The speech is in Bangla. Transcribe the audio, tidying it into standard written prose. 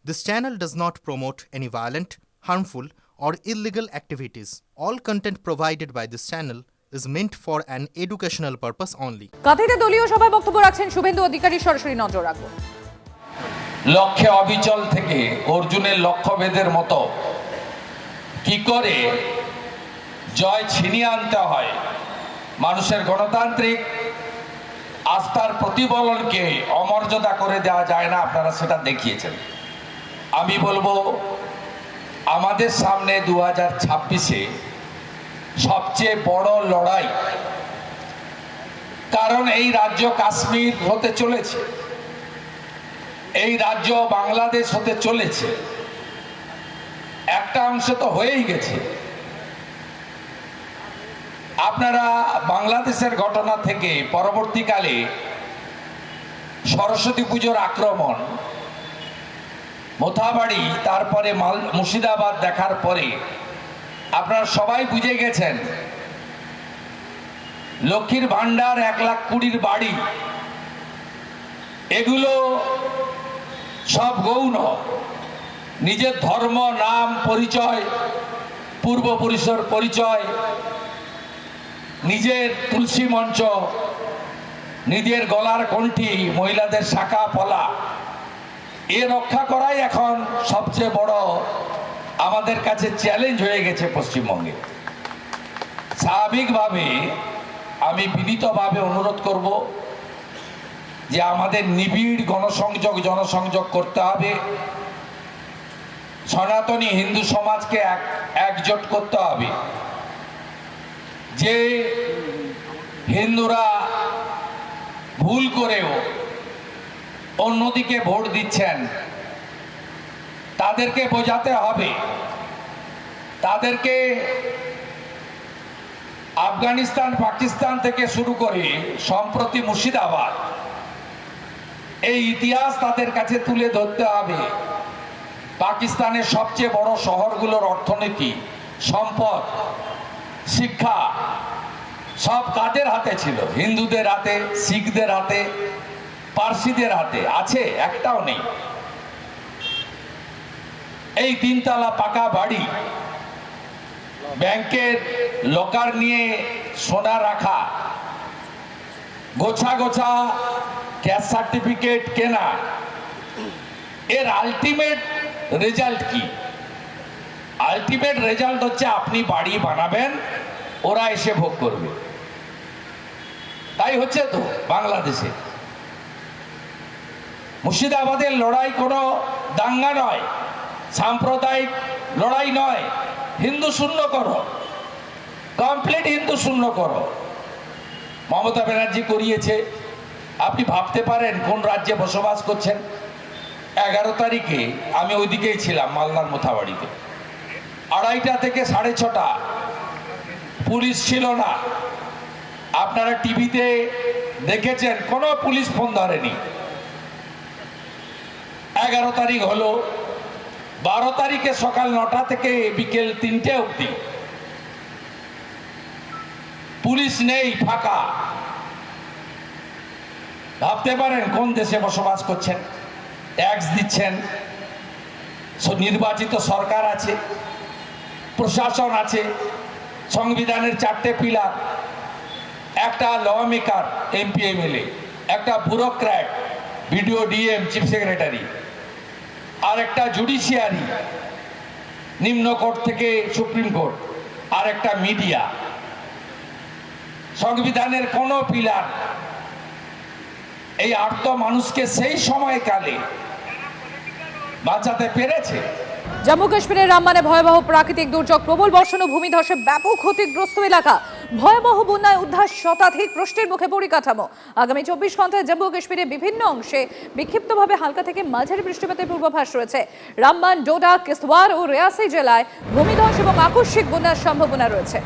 This channel does not promote any violent, harmful, or illegal activities. All content provided by this channel is meant for an educational purpose only. কাঁথিতে দলীয় সভায় বক্তব্য রাখছেন শুভেন্দু অধিকারী, সরাসরি নজর রাখবো। লক্ষ্যে অবিচল থেকে অর্জুনের লক্ষ্যভেদের মতো কি করে জয় ছিনিয়ে আনতে হয়, মানুষের গণতান্ত্রিক আস্থার প্রতিফলনকে অমর্যাদা করে দেওয়া যায় না, আপনারা সেটা দেখিয়েছেন। আমি বলবো আমাদের সামনে 2026-এ সবচেয়ে বড় লড়াই, কারণ এই রাজ্য কাশ্মীর হতে চলেছে, এই রাজ্য বাংলাদেশ হতে চলেছে, একটা অংশ তো হয়েই গেছে। আপনারা বাংলাদেশের ঘটনা থেকে পরবর্তীকালে সরস্বতী পুজোর আক্রমণ, মোথাবাড়ি, তারপরে মুর্শিদাবাদ দেখার পরে আপনারা সবাই বুঝে গেছেন লক্ষ্মীর ভান্ডার, 1,20,000 বাড়ি, এগুলো সব গৌণ। নিজের ধর্ম, নাম, পরিচয়, পূর্বপুরুষের পরিচয়, নিজের তুলসী মঞ্চ, নিজের গলার কণ্ঠি, মহিলাদের শাখা পলা, এ রক্ষা করাই এখন সবচেয়ে বড় আমাদের কাছে চ্যালেঞ্জ হয়ে গেছে পশ্চিমবঙ্গে। স্বাভাবিকভাবে আমি বিনীতভাবে অনুরোধ করব যে আমাদের নিবিড় জনসংযোগ করতে হবে, সনাতনী হিন্দু সমাজকে একজোট করতে হবে। যে হিন্দুরা ভুল করেও অন্যদিকে ভোট দিচ্ছেন, তাদেরকে বোঝাতে হবে, তাদেরকে আফগানিস্তান, পাকিস্তান থেকে শুরু করে সম্প্রতি মুর্শিদাবাদ, এই ইতিহাস তাদের কাছে তুলে ধরতে হবে। পাকিস্তানের সবচেয়ে বড় শহরগুলোর অর্থনীতি, সম্পদ, শিক্ষা সব কাদের হাতে ছিল? হিন্দুদের হাতে, শিখদের হাতে, পার্সিদের হাতে আছে? একটাও নেই। এই 3 তলা পাকা বাড়ি, ব্যাংকের লকার নিয়ে সোনা রাখা, গোছা গোছা ক্যাশ সার্টিফিকেট কেনা, এর আলটিমেট রেজাল্ট কি? আলটিমেট রেজাল্ট হচ্ছে আপনি বাড়ি বানাবেন, ওরা এসে ভোগ করবে। তাই হচ্ছে তো বাংলাদেশে। মুর্শিদাবাদের লড়াই কোনো দাঙ্গা নয়, সাম্প্রদায়িক লড়াই নয়। হিন্দু শূন্য করো, কমপ্লিট হিন্দু শূন্য করো। মমতা ব্যানার্জি করিয়েছে। আপনি ভাবতে পারেন কোন রাজ্যে বসবাস করছেন। 11 তারিখে আমি ওইদিকেই ছিলাম, মালদার মোথাবাড়িতে। 2:30 থেকে 6:30 পুলিশ ছিল না। আপনারা টিভিতে দেখেছেন, কোনো পুলিশ ফোন ধরেনি। 11 তারিখ হলো, 12 তারিখে সকাল 9টা থেকে বিকেল 3টে অবধি পুলিশ নেই, ফাঁকা। ভাবতে পারেন কোন দেশে বসবাস করছেন। ট্যাক্স দিচ্ছেন, নির্বাচিত সরকার আছে, প্রশাসন আছে, সংবিধানের 4টে পিলার, একটা ল মেকার এমপি এমএলএ, একটা bureaucrat BDO DM chief secretary, আর একটা জুডিশিয়ারি নিম্ন কোর্ট থেকে সুপ্রিম কোর্ট, আর একটা মিডিয়া। সংবিধানের কোন পিলার এই আর্ত মানুষকে সেই সময়কালে বাঁচাতে পেরেছে? জম্মু কাশ্মীরের রামবানে ভয়াবহ প্রাকৃতিক দুর্যোগ, প্রবল বর্ষণ ও ভূমিধসে ব্যাপক ক্ষতিগ্রস্ত এলাকা, ভয়াবহ বন্যায় উদ্ধার শতাধিক, প্রশ্নের মুখে পরিকাঠামো। আগামী 24 ঘন্টায় জম্মু কাশ্মীরের বিভিন্ন অংশে বিক্ষিপ্তভাবে হালকা থেকে মাঝারি বৃষ্টিপাতের পূর্বাভাস রয়েছে। রামবান, ডোডা, কিস্তওয়ার ও রিয়াসি জেলায় ভূমিধস এবং আকস্মিক বন্যার সম্ভাবনা রয়েছে।